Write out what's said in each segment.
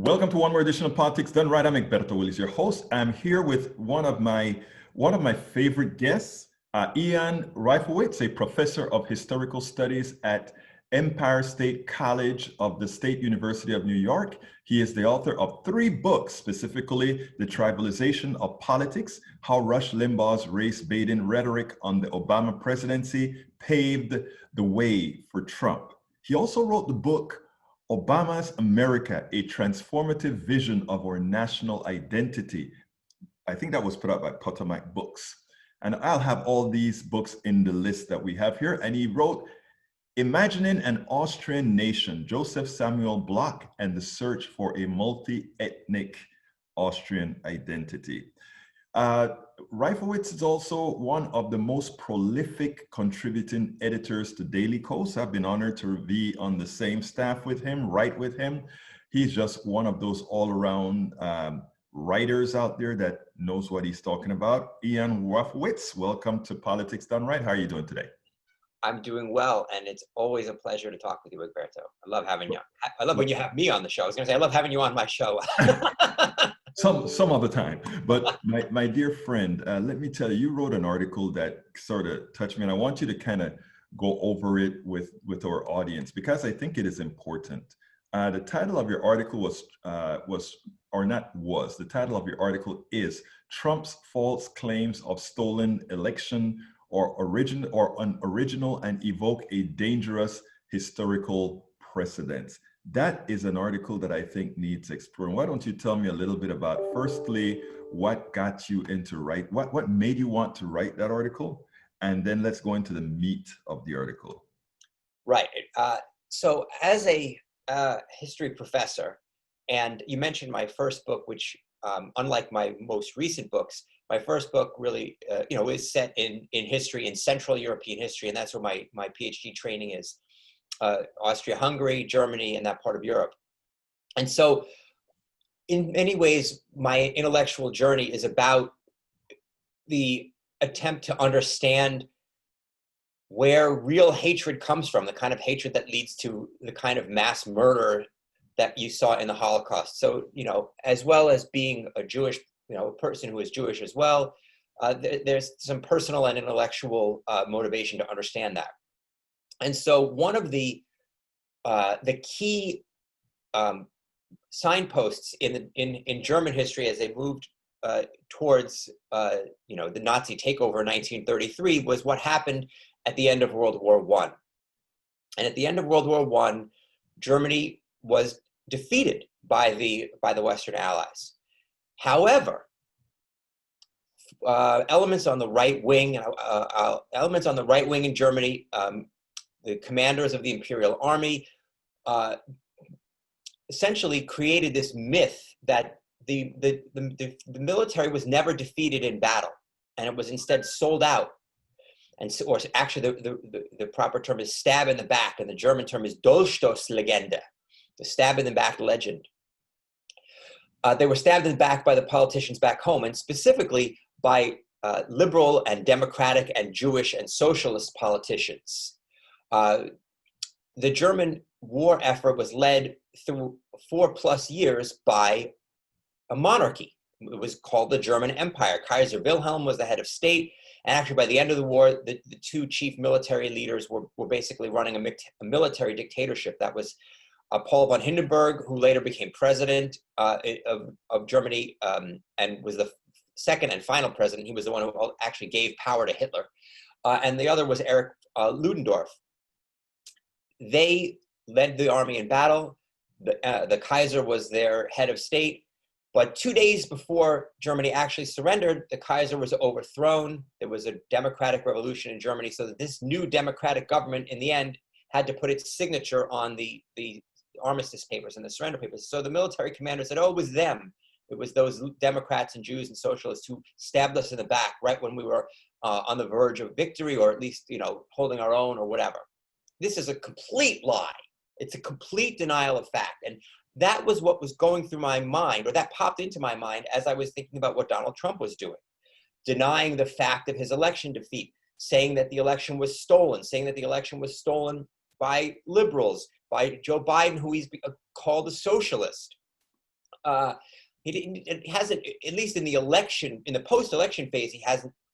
Welcome to one more edition of Politics Done Right. I'm Egberto Willis, your host. I'm here with one of my favorite guests, Ian Reifowitz, a professor of historical studies at Empire State College of the State University of New York. He is the author of 3 books, specifically The Tribalization of Politics, How Rush Limbaugh's Race-Baiting Rhetoric on the Obama Presidency Paved the Way for Trump. He also wrote the book Obama's America, a transformative vision of our national identity. I think that was put out by Potomac Books. And I'll have all these books in the list that we have here. And he wrote Imagining an Austrian Nation, Joseph Samuel Bloch and the Search for a Multi-Ethnic Austrian Identity. Reifowitz is also one of the most prolific contributing editors to Daily Kos. I've been honored to be on the same staff with him, write with him. He's just one of those all-around writers out there that knows what he's talking about. Ian Reifowitz, welcome to Politics Done Right. How are you doing today? I'm doing well, and it's always a pleasure to talk with you, Egberto. I love having you. I love when you have me on the show. I was going to say, I love having you on my show. Some other time. But my dear friend, let me tell you, you wrote an article that sort of touched me, and I want you to kind of go over it with our audience, because I think it is important. The title of your article the title of your article is Trump's False Claims of Stolen Election or an Original and Evoke a Dangerous Historical Precedent. That is an article that I think needs exploring. Why don't you tell me a little bit about, firstly, what got you into what made you want to write that article? And then let's go into the meat of the article. Right. So as a history professor, and you mentioned my first book, which unlike my most recent books, my first book really, is set in history, in Central European history, and that's where my PhD training is. Austria-Hungary, Germany, and that part of Europe. And so in many ways, my intellectual journey is about the attempt to understand where real hatred comes from, the kind of hatred that leads to the kind of mass murder that you saw in the Holocaust. So, as well as being a Jewish, a person who is Jewish as well, there's some personal and intellectual motivation to understand that. And so one of the key signposts in German history as they moved towards the Nazi takeover in 1933 was what happened at the end of World War I. And at the end of World War I, Germany was defeated by the Western Allies. However, elements on the right wing in Germany, the commanders of the Imperial Army, essentially created this myth that the military was never defeated in battle, and it was instead sold out. And so, or actually, the proper term is stab in the back, and the German term is Dolchstoßlegende, the stab in the back legend. They were stabbed in the back by the politicians back home, and specifically by liberal and democratic and Jewish and socialist politicians. The German war effort was led through 4+ years by a monarchy. It was called the German Empire. Kaiser Wilhelm was the head of state. And actually, by the end of the war, the 2 chief military leaders were basically running a military dictatorship. That was Paul von Hindenburg, who later became president of Germany and was the second and final president. He was the one who actually gave power to Hitler. And the other was Erich Ludendorff. They led the army in battle. The Kaiser was their head of state. But 2 days before Germany actually surrendered, the Kaiser was overthrown. There was a democratic revolution in Germany, so that this new democratic government, in the end, had to put its signature on the armistice papers and the surrender papers. So the military commander said, oh, it was them. It was those Democrats and Jews and socialists who stabbed us in the back right when we were on the verge of victory, or at least, holding our own or whatever. This is a complete lie. It's a complete denial of fact. And that was what was going through my mind, or that popped into my mind as I was thinking about what Donald Trump was doing, denying the fact of his election defeat, saying that the election was stolen by liberals, by Joe Biden, who he's called a socialist. It hasn't, at least in the election, in the post-election phase,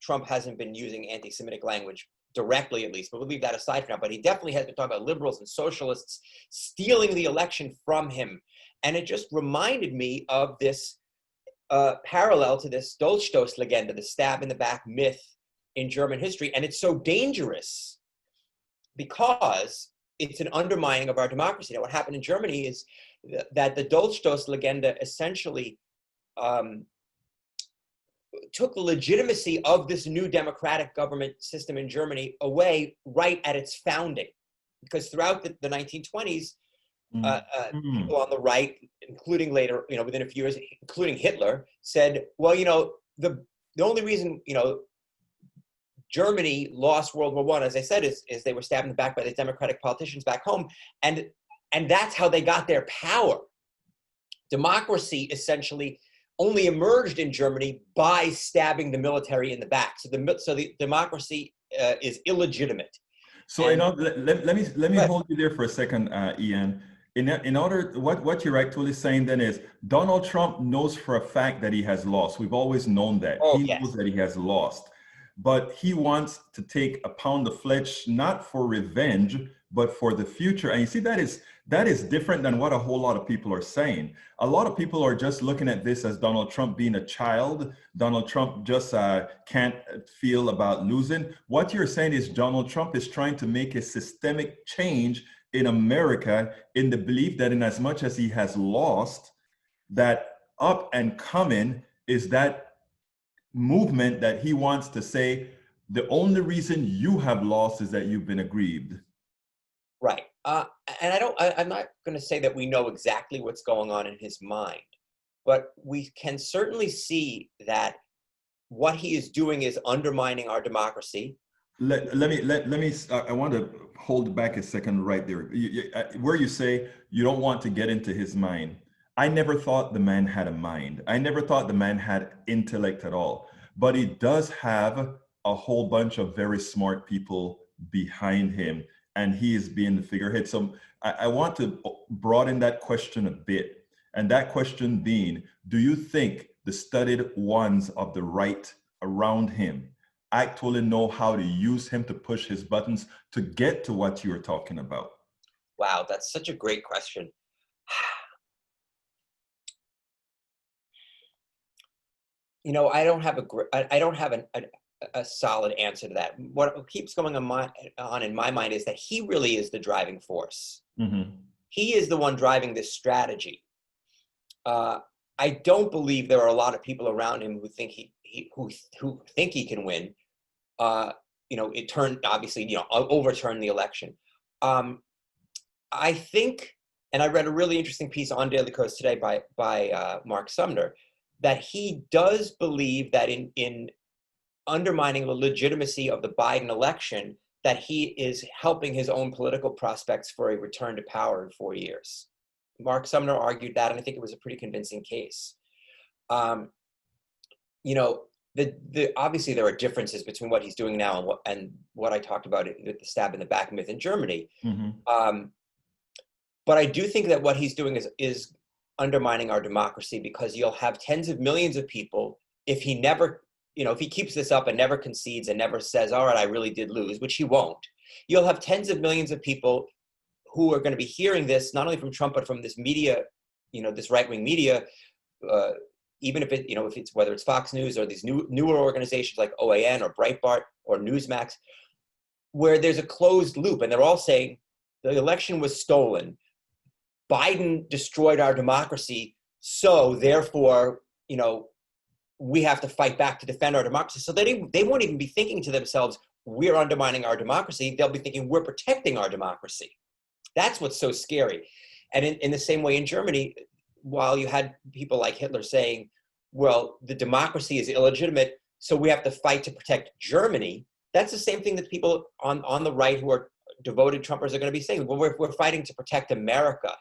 Trump hasn't been using anti-Semitic language directly, at least, but we'll leave that aside for now. But he definitely has been talking about liberals and socialists stealing the election from him. And it just reminded me of this parallel to this Dolchstoßlegende, the stab in the back myth in German history. And it's so dangerous because it's an undermining of our democracy. Now, what happened in Germany is that the Dolchstoßlegende essentially took the legitimacy of this new democratic government system in Germany away right at its founding. Because throughout the 1920s, people on the right, including later, within a few years, including Hitler, said, well, the only reason, Germany lost World War I, as I said, is they were stabbed in the back by the democratic politicians back home. And that's how they got their power. Democracy essentially only emerged in Germany by stabbing the military in the back. So the democracy is illegitimate. So let me hold you there for a second, Ian. In order, what you're actually saying then is Donald Trump knows for a fact that he has lost. We've always known that. He knows that he has lost. But he wants to take a pound of flesh, not for revenge, but for the future. And you see, that is different than what a whole lot of people are saying. A lot of people are just looking at this as Donald Trump being a child. Donald Trump just can't feel about losing. What you're saying is Donald Trump is trying to make a systemic change in America in the belief that in as much as he has lost, that up and coming is that movement that he wants to say, the only reason you have lost is that you've been aggrieved. Right. And I'm not going to say that we know exactly what's going on in his mind, but we can certainly see that what he is doing is undermining our democracy. Let me, I want to hold back a second right there. Where you say you don't want to get into his mind. I never thought the man had a mind. I never thought the man had intellect at all. But he does have a whole bunch of very smart people behind him, and he is being the figurehead. So I want to broaden that question a bit. And that question being, do you think the studied ones of the right around him actually know how to use him to push his buttons to get to what you're talking about? Wow, that's such a great question. I don't have a solid answer to that. What keeps going on in my mind is that he really is the driving force. Mm-hmm. He is the one driving this strategy. I don't believe there are a lot of people around him who think who think he can win. It turned obviously overturn the election. I think, and I read a really interesting piece on Daily Kos today by Mark Sumner, that he does believe that in undermining the legitimacy of the Biden election, that he is helping his own political prospects for a return to power in 4 years. Mark Sumner argued that, and I think it was a pretty convincing case. Obviously there are differences between what he's doing now and what I talked about with the stab in the back myth in Germany. Mm-hmm. But I do think that what he's doing is undermining our democracy, because you'll have tens of millions of people, if he never, if he keeps this up and never concedes and never says, all right, I really did lose, which he won't, you'll have tens of millions of people who are going to be hearing this, not only from Trump, but from this media, this right-wing media, even if it's whether it's Fox News or these newer organizations like OAN or Breitbart or Newsmax, where there's a closed loop and they're all saying the election was stolen. Biden destroyed our democracy, so therefore, we have to fight back to defend our democracy. So they won't even be thinking to themselves, we're undermining our democracy. They'll be thinking we're protecting our democracy. That's what's so scary. And in the same way in Germany, while you had people like Hitler saying, well, the democracy is illegitimate, so we have to fight to protect Germany, that's the same thing that people on the right who are devoted Trumpers are going to be saying. Well, we're fighting to protect America.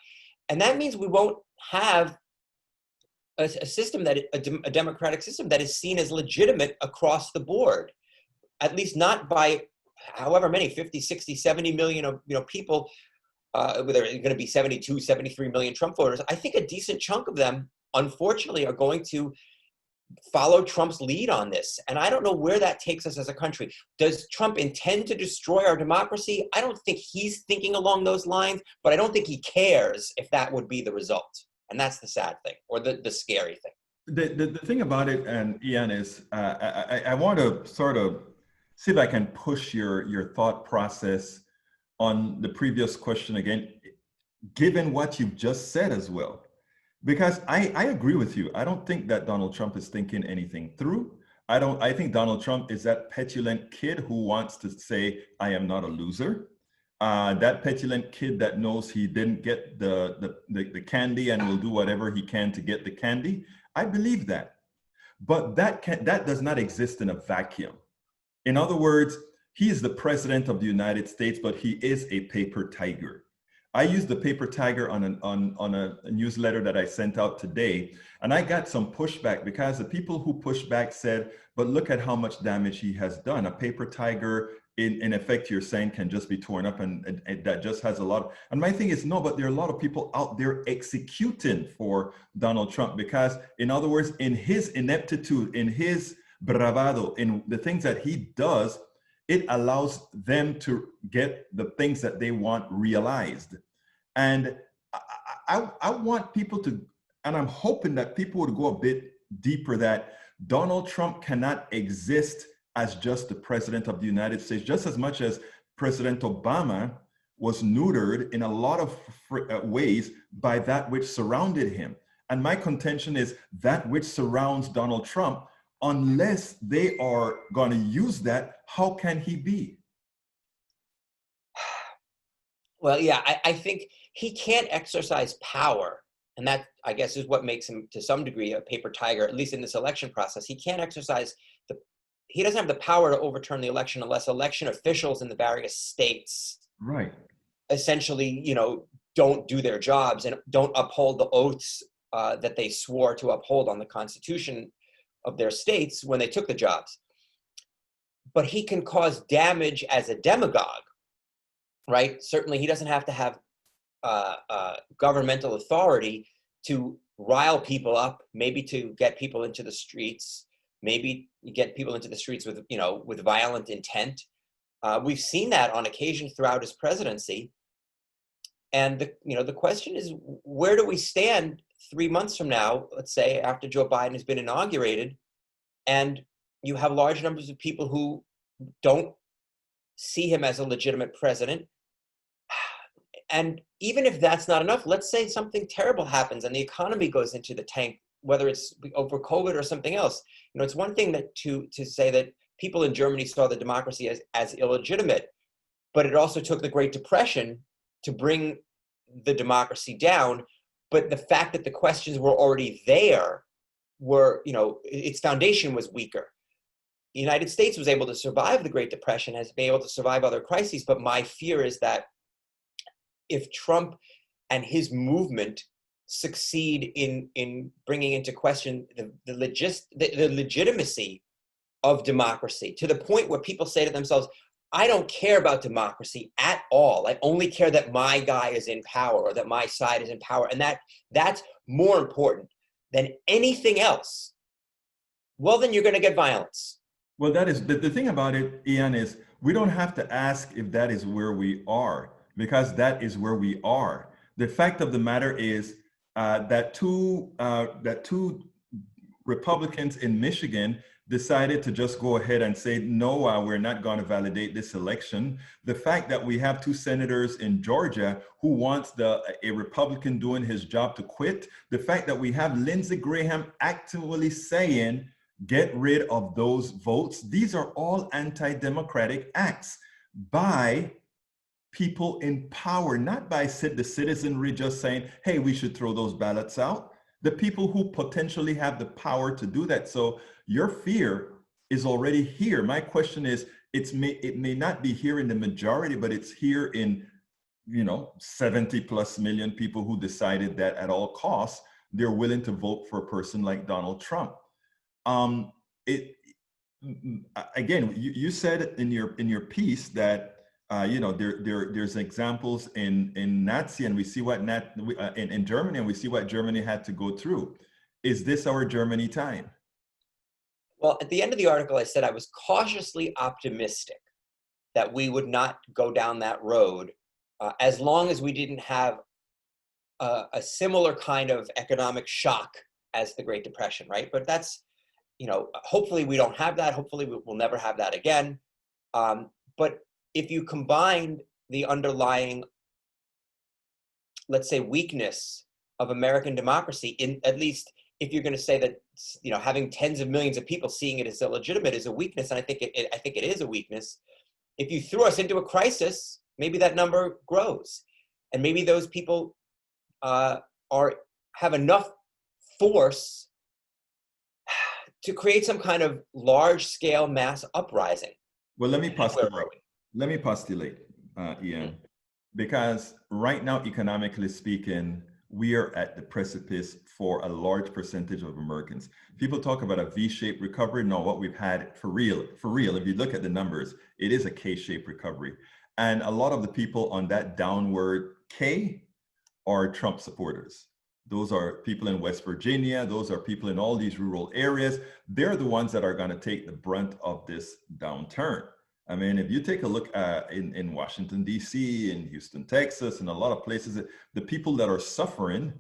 And that means we won't have a system a democratic system that is seen as legitimate across the board, at least not by however many, 50, 60, 70 million of people, whether it's going to be 72, 73 million Trump voters. I think a decent chunk of them unfortunately, are going to follow Trump's lead on this. And I don't know where that takes us as a country. Does Trump intend to destroy our democracy? I don't think he's thinking along those lines, but I don't think he cares if that would be the result. And that's the sad thing, or the scary thing. The thing about it, and Ian, is I want to sort of see if I can push your thought process on the previous question again, given what you've just said as well. Because I agree with you. I don't think that Donald Trump is thinking anything through. I think Donald Trump is that petulant kid who wants to say, I am not a loser. That petulant kid that knows he didn't get the candy and will do whatever he can to get the candy. I believe that. But that does not exist in a vacuum. In other words, he is the president of the United States, but he is a paper tiger. I used the paper tiger on a newsletter that I sent out today, and I got some pushback because the people who pushed back said, but look at how much damage he has done. A paper tiger, in effect, you're saying, can just be torn up, and that just has a lot. And my thing is, no, but there are a lot of people out there executing for Donald Trump because, in other words, in his ineptitude, in his bravado, in the things that he does, it allows them to get the things that they want realized. And I want people to, and I'm hoping that people would go a bit deeper, that Donald Trump cannot exist as just the president of the United States, just as much as President Obama was neutered in a lot of ways by that which surrounded him. And my contention is that which surrounds Donald Trump, unless they are going to use that, how can he be? Well, yeah, I think he can't exercise power. And that, I guess, is what makes him, to some degree, a paper tiger, at least in this election process. He can't exercise he doesn't have the power to overturn the election unless election officials in the various states essentially, don't do their jobs and don't uphold the oaths that they swore to uphold on the Constitution of their states when they took the jobs. But he can cause damage as a demagogue, right? Certainly he doesn't have to have governmental authority to rile people up, maybe to get people into the streets, maybe get people into the streets with, with violent intent. We've seen that on occasion throughout his presidency. And the question is, where do we stand 3 months from now, let's say, after Joe Biden has been inaugurated, and you have large numbers of people who don't see him as a legitimate president? And even if that's not enough, let's say something terrible happens and the economy goes into the tank, whether it's over COVID or something else. It's one thing that to say that people in Germany saw the democracy as illegitimate, but it also took the Great Depression to bring the democracy down. But the fact that the questions were already there were, its foundation was weaker. The United States was able to survive the Great Depression, has been able to survive other crises. But my fear is that if Trump and his movement succeed in bringing into question the legitimacy of democracy, to the point where people say to themselves, I don't care about democracy at all. I only care that my guy is in power or that my side is in power. And that's more important than anything else. Well, then you're going to get violence. Well, that is the thing about it, Ian, is we don't have to ask if that is where we are, because that is where we are. The fact of the matter is that two Republicans in Michigan decided to just go ahead and say, no, we're not going to validate this election. The fact that we have two senators in Georgia who wants a Republican doing his job to quit. The fact that we have Lindsey Graham actively saying, get rid of those votes. These are all anti-democratic acts by people in power, not by the citizenry just saying, hey, we should throw those ballots out. The people who potentially have the power to do that. So your fear is already here. My question is, it may not be here in the majority, but it's here in 70+ million people who decided that at all costs, they're willing to vote for a person like Donald Trump. Again, you said in your piece that there's examples in Nazi, and we see what in Germany, and we see what Germany had to go through. Is this our Germany time? Well, at the end of the article, I said I was cautiously optimistic that we would not go down that road as long as we didn't have a similar kind of economic shock as the Great Depression, right? But that's, hopefully we don't have that. Hopefully we'll never have that again. But if you combine the underlying, let's say, weakness of American democracy, in at least if you're going to say that, having tens of millions of people seeing it as illegitimate is a weakness, and I think it is a weakness. If you threw us into a crisis, maybe that number grows, and maybe those people have enough force to create some kind of large-scale mass uprising. Well, let me postulate, Ian, because right now, economically speaking, we are at the precipice for a large percentage of Americans. People talk about a V-shaped recovery. No, what we've had for real, if you look at the numbers, it is a K-shaped recovery. And a lot of the people on that downward K are Trump supporters. Those are people in West Virginia. Those are people in all these rural areas. They're the ones that are going to take the brunt of this downturn. I mean, if you take a look in Washington, D.C., in Houston, Texas, and a lot of places, the people that are suffering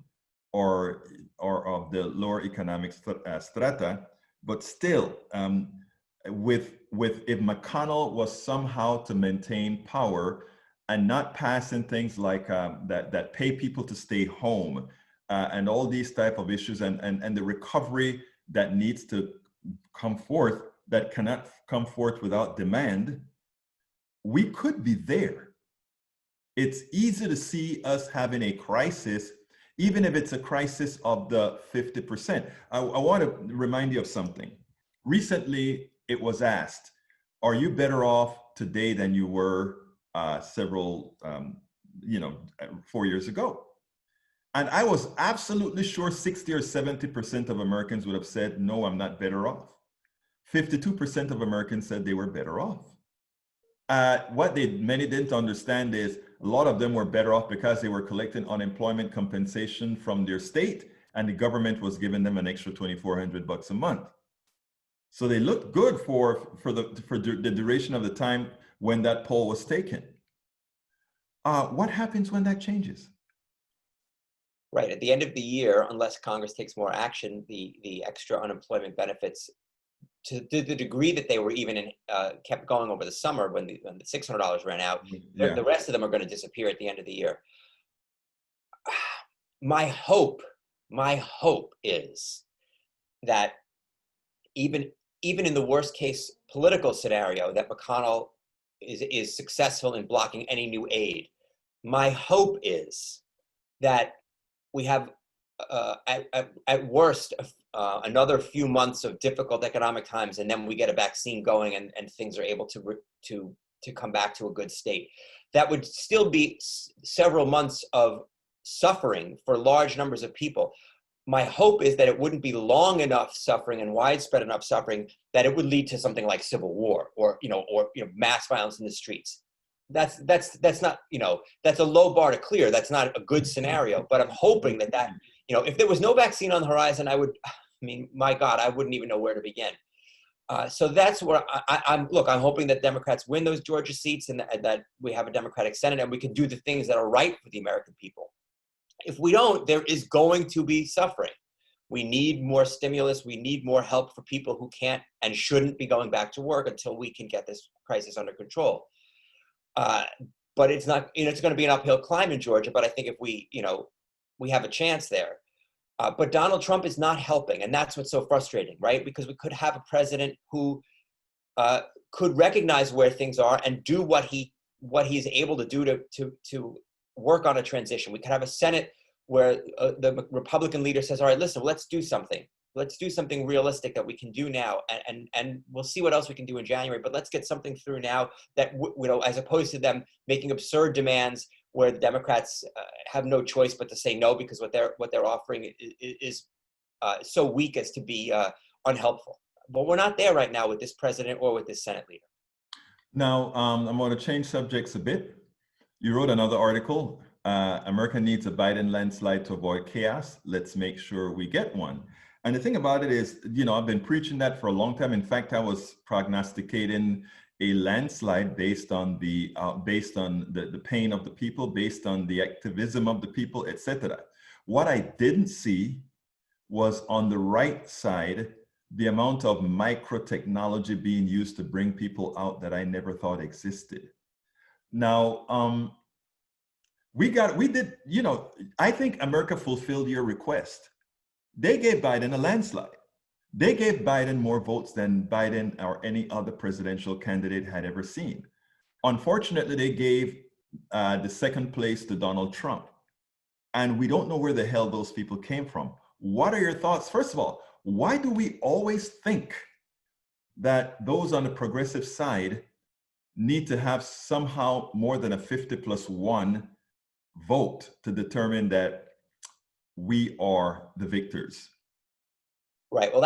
are of the lower economic strata. But still, if McConnell was somehow to maintain power and not passing things like that pay people to stay home and all these type of issues and the recovery that needs to come forth, that cannot come forth without demand, we could be there. It's easy to see us having a crisis, even if it's a crisis of the 50%. I want to remind you of something. Recently, it was asked, are you better off today than you were 4 years ago? And I was absolutely sure 60 or 70% of Americans would have said, no, I'm not better off. 52% of Americans said they were better off. What many didn't understand is a lot of them were better off because they were collecting unemployment compensation from their state, and the government was giving them an extra $2,400 a month. So they looked good for the duration of the time when that poll was taken. What happens when that changes? Right, at the end of the year, unless Congress takes more action, the extra unemployment benefits, to the degree that they were even kept going over the summer when the $600 ran out, the rest of them are going to disappear at the end of the year. My hope is that even in the worst case political scenario, that McConnell is successful in blocking any new aid. My hope is that we have, at worst, another few months of difficult economic times, and then we get a vaccine going, and things are able to come back to a good state. That would still be several months of suffering for large numbers of people. My hope is that it wouldn't be long enough suffering and widespread enough suffering that it would lead to something like civil war or mass violence in the streets. That's not, that's a low bar to clear. That's not a good scenario, but I'm hoping that if there was no vaccine on the horizon, my God, I wouldn't even know where to begin. So that's where I'm hoping that Democrats win those Georgia seats and that we have a Democratic Senate and we can do the things that are right for the American people. If we don't, there is going to be suffering. We need more stimulus. We need more help for people who can't and shouldn't be going back to work until we can get this crisis under control. But it's not, it's going to be an uphill climb in Georgia, but I think if we have a chance there. But Donald Trump is not helping, and that's what's so frustrating, right? Because we could have a president who could recognize where things are and do what he's able to do to work on a transition. We could have a Senate where the Republican leader says, all right, listen, let's do something. Let's do something realistic that we can do now, and we'll see what else we can do in January. But let's get something through now that, as opposed to them making absurd demands where the Democrats have no choice but to say no because what they're offering is so weak as to be unhelpful. But we're not there right now with this president or with this Senate leader. Now, I'm going to change subjects a bit. You wrote another article, America needs a Biden landslide to avoid chaos. Let's make sure we get one. And the thing about it is, you know, I've been preaching that for a long time. In fact, I was prognosticating a landslide based on the pain of the people, based on the activism of the people, etc. What I didn't see was on the right side, the amount of micro technology being used to bring people out that I never thought existed. Now, we did, you know, I think America fulfilled your request. They gave Biden a landslide. They gave Biden more votes than Biden or any other presidential candidate had ever seen. Unfortunately, they gave the second place to Donald Trump. And we don't know where the hell those people came from. What are your thoughts? First of all, why do we always think that those on the progressive side need to have somehow more than a 50+1 vote to determine that we are the victors? Right. Well,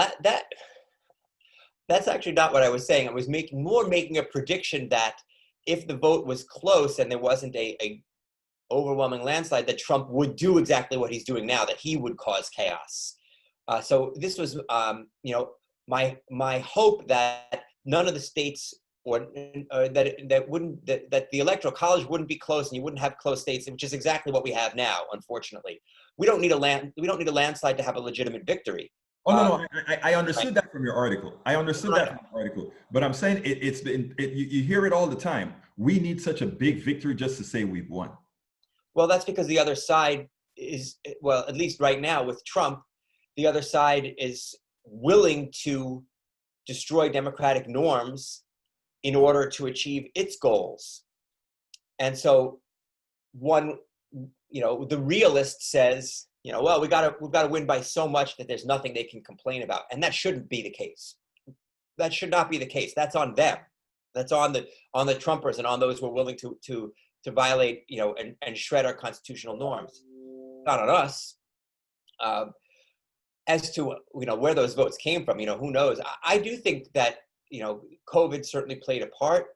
that's actually not what I was saying. I was making a prediction that if the vote was close and there wasn't a overwhelming landslide, that Trump would do exactly what he's doing now, that he would cause chaos. So this was, you know, my hope that none of the states or that the electoral college wouldn't be close and you wouldn't have close states, which is exactly what we have now. Unfortunately, we don't need a landslide to have a legitimate victory. Oh, no, I understood that from your article. I understood that from your article. But I'm saying you hear it all the time. We need such a big victory just to say we've won. Well, that's because the other side is, well, at least right now with Trump, the other side is willing to destroy democratic norms in order to achieve its goals. And so one, you know, the realist says, you know, well, we've got to win by so much that there's nothing they can complain about. And that shouldn't be the case. That should not be the case. That's on them. That's on the Trumpers and on those who are willing to violate, you know, and shred our constitutional norms. Not on us. As to, you know, where those votes came from, you know, who knows? I do think that, you know, COVID certainly played a part.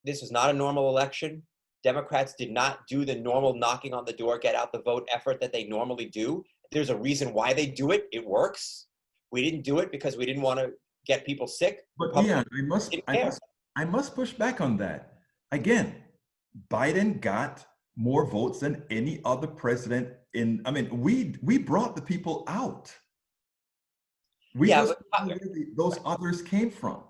This was not a normal election. Democrats did not do the normal knocking on the door, get out the vote effort that they normally do. There's a reason why they do it. It works. We didn't do it because we didn't want to get people sick. But Ian, I must push back on that. Again, Biden got more votes than any other president I mean, we brought the people out. Those others came from.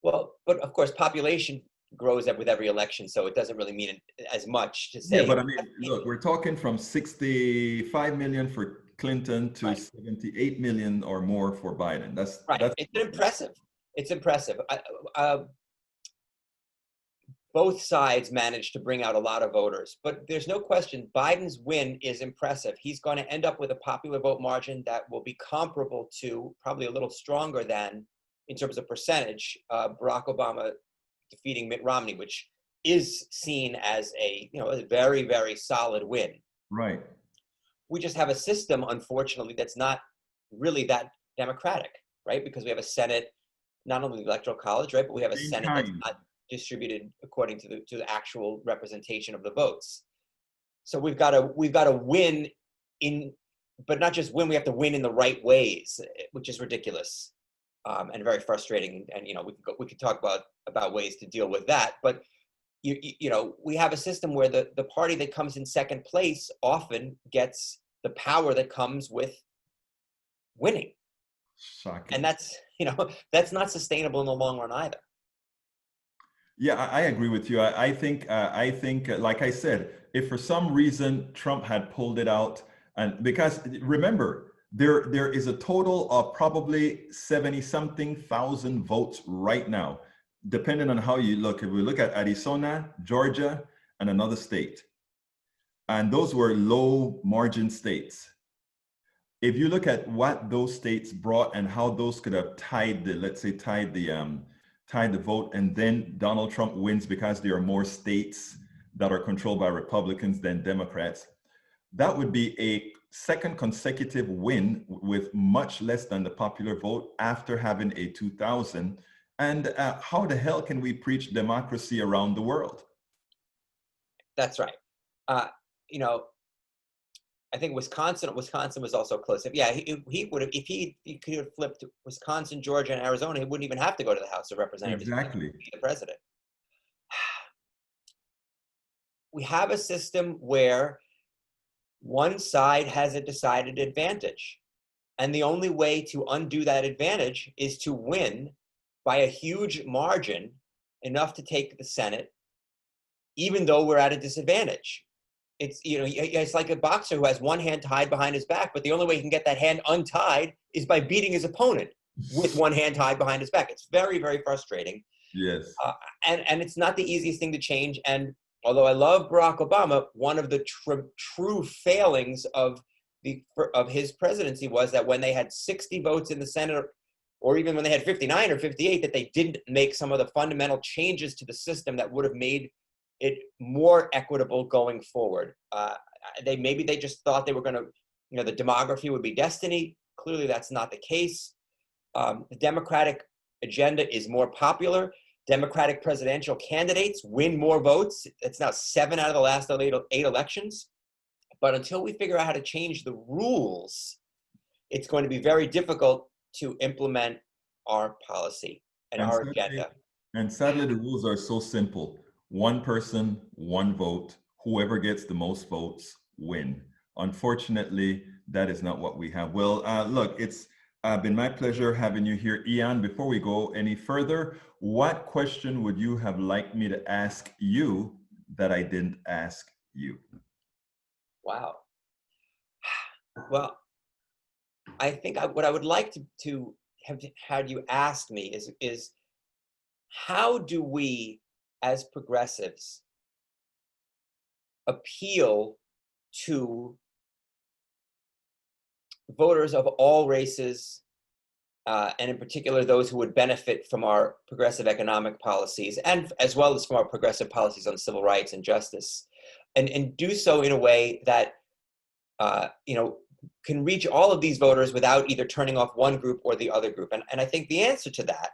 Well, but of course, population grows up with every election, so it doesn't really mean as much to say. Yeah, but I mean, look, we're talking from 65 million for Clinton to 78 million or more for Biden. That's It's impressive. It's impressive. Both sides managed to bring out a lot of voters, but there's no question Biden's win is impressive. He's going to end up with a popular vote margin that will be comparable to, probably a little stronger than, in terms of percentage, Barack Obama defeating Mitt Romney, which is seen as a very, very solid win. Right. We just have a system, unfortunately, that's not really that democratic, right? Because we have a Senate, not only the Electoral College, right, but we have a Senate that's not distributed according to the actual representation of the votes. So we've got to win but not just win. We have to win in the right ways, which is ridiculous and very frustrating. And you know, we could talk about ways to deal with that. But you know, we have a system where the party that comes in second place often gets the power that comes with winning. Shocking. And that's not sustainable in the long run either. Yeah, I agree with you. I think, like I said, if for some reason Trump had pulled it out, and because remember, there is a total of probably 70-something thousand votes right now, depending on how you look. If we look at Arizona, Georgia, and another state, and those were low margin states. If you look at what those states brought and how those could have tied the vote, and then Donald Trump wins because there are more states that are controlled by Republicans than Democrats, that would be a second consecutive win with much less than the popular vote after having a 2000. And how the hell can we preach democracy around the world? That's right. You know, I think Wisconsin was also close. He would have, if he could have flipped Wisconsin, Georgia, and Arizona, he wouldn't even have to go to the House of Representatives. Exactly. To be the president. We have a system where one side has a decided advantage. And the only way to undo that advantage is to win by a huge margin, enough to take the Senate, even though we're at a disadvantage. It's, it's like a boxer who has one hand tied behind his back, but the only way he can get that hand untied is by beating his opponent with one hand tied behind his back. It's very, very frustrating. Yes. And it's not the easiest thing to change. And although I love Barack Obama, one of the true failings of his presidency was that when they had 60 votes in the Senate, or even when they had 59 or 58, that they didn't make some of the fundamental changes to the system that would have made it more equitable going forward. Maybe they just thought they were going to, the demography would be destiny. Clearly, that's not the case. The Democratic agenda is more popular. Democratic presidential candidates win more votes. It's now 7 out of the last 8 elections. But until we figure out how to change the rules, it's going to be very difficult to implement our policy and our agenda. And sadly, the rules are so simple. One person, one vote. Whoever gets the most votes win. Unfortunately, that is not what we have. Well, look, it's been my pleasure having you here, Ian. Before we go any further, what question would you have liked me to ask you that I didn't ask you? Wow. Well, I think what I would like to have had you ask me is how do we, as progressives, appeal to voters of all races, and in particular those who would benefit from our progressive economic policies, and as well as from our progressive policies on civil rights and justice, and do so in a way that can reach all of these voters without either turning off one group or the other group. And I think the answer to that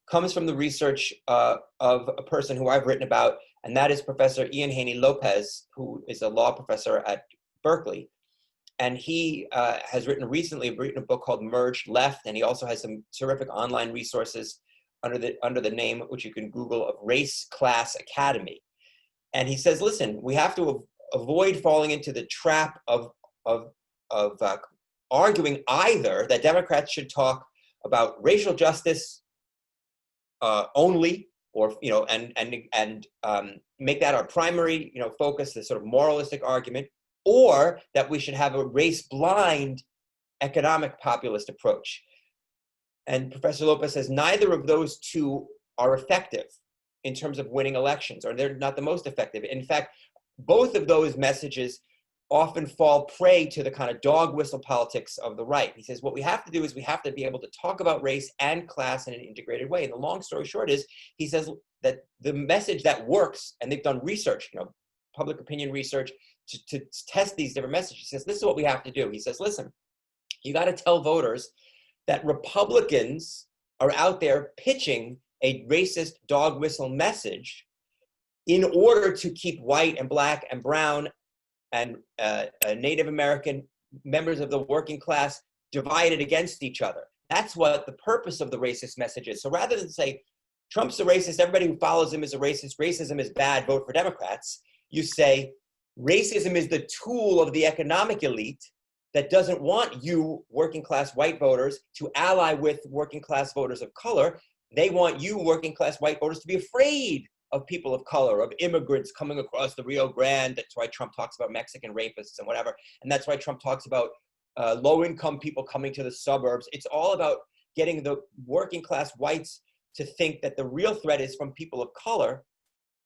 comes from the research of a person who I've written about, and that is Professor Ian Reifowitz, who is a law professor at Berkeley. And he has recently written a book called Merged Left, and he also has some terrific online resources under the name, which you can Google, of Race Class Academy. And he says, listen, we have to avoid falling into the trap of arguing either that Democrats should talk about racial justice only, or and make that our primary focus, this sort of moralistic argument, or that we should have a race-blind economic populist approach. And Professor Lopez says neither of those two are effective in terms of winning elections, or they're not the most effective. In fact, both of those messages often fall prey to the kind of dog whistle politics of the right. He says what we have to do is we have to be able to talk about race and class in an integrated way. And the long story short is, he says that the message that works, and they've done research, public opinion research, to test these different messages. He says, this is what we have to do. He says, listen, you got to tell voters that Republicans are out there pitching a racist dog whistle message in order to keep white and black and brown and Native American members of the working class divided against each other. That's what the purpose of the racist message is. So rather than say, Trump's a racist, everybody who follows him is a racist, racism is bad, vote for Democrats, you say, racism is the tool of the economic elite that doesn't want you, working class white voters, to ally with working class voters of color. They want you, working class white voters, to be afraid of people of color, of immigrants coming across the Rio Grande. That's why Trump talks about Mexican rapists and whatever. And that's why Trump talks about low-income people coming to the suburbs. It's all about getting the working class whites to think that the real threat is from people of color.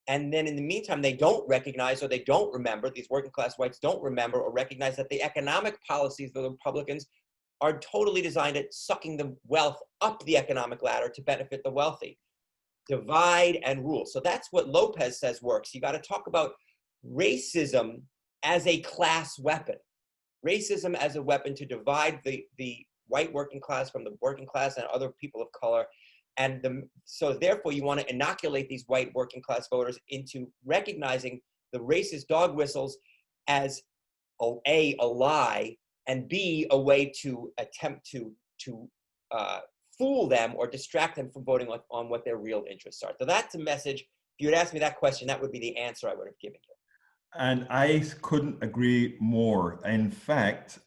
And then in the meantime, they don't recognize, or they don't remember, these working class whites don't remember or recognize that the economic policies of the Republicans are totally designed at sucking the wealth up the economic ladder to benefit the wealthy. Divide and rule. So that's what Lopez says works. You got to talk about racism as a class weapon. Racism as a weapon to divide the white working class from the working class and other people of color. And so therefore you want to inoculate these white working class voters into recognizing the racist dog whistles as A, a lie, and B, a way to attempt to fool them or distract them from voting on what their real interests are. So that's a message. If you had asked me that question, that would be the answer I would have given you. And I couldn't agree more. In fact,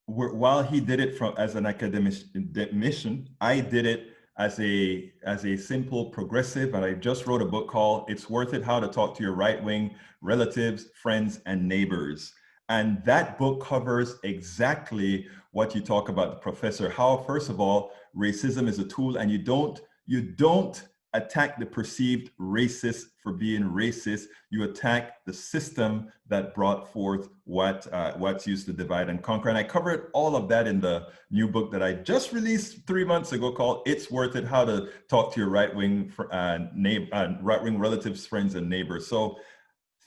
while he did it as an academician, I did it as a simple progressive, and I just wrote a book called "It's Worth It: How to Talk to Your Right-Wing Relatives, Friends, and Neighbors." And that book covers exactly what you talk about, the professor. How, first of all, racism is a tool, and you don't attack the perceived racist for being racist. You attack the system that brought forth what's used to divide and conquer. And I covered all of that in the new book that I just released 3 months ago called "It's Worth It: How to Talk to Your Right-Wing Relatives, Friends, and Neighbors." So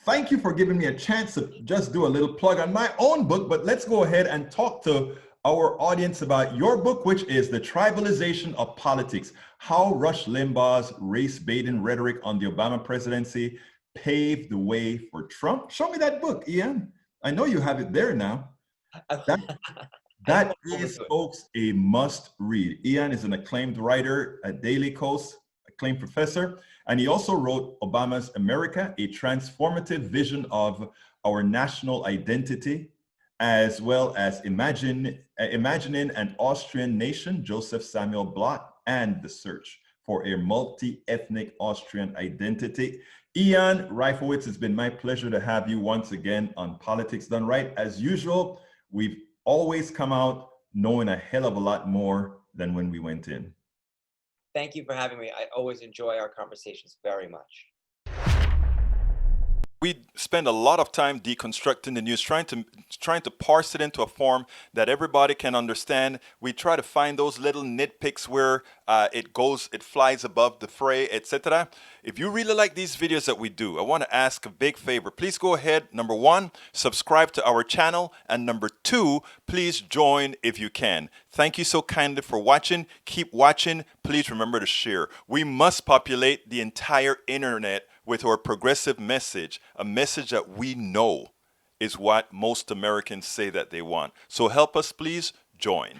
thank you for giving me a chance to just do a little plug on my own book, but let's go ahead and talk to our audience about your book, which is "The Tribalization of Politics: How Rush Limbaugh's Race-Baiting Rhetoric on the Obama Presidency Paved the Way for Trump." Show me that book, Ian. I know you have it there now. That is, folks, a must read. Ian is an acclaimed writer at Daily Kos, acclaimed professor, and he also wrote Obama's America, a transformative vision of our national identity, as well as Imagining an Austrian Nation, Joseph Samuel Bloch, and The Search for a Multi-Ethnic Austrian Identity. Ian Reifowitz, it's been my pleasure to have you once again on Politics Done Right. As usual, we've always come out knowing a hell of a lot more than when we went in. Thank you for having me. I always enjoy our conversations very much. We spend a lot of time deconstructing the news, trying to parse it into a form that everybody can understand. We try to find those little nitpicks where it flies above the fray, etc. If you really like these videos that we do, I want to ask a big favor. Please go ahead, number one, subscribe to our channel, and number two, please join if you can. Thank you so kindly for watching. Keep watching. Please remember to share. We must populate the entire internet with our progressive message, a message that we know is what most Americans say that they want. So help us, please join.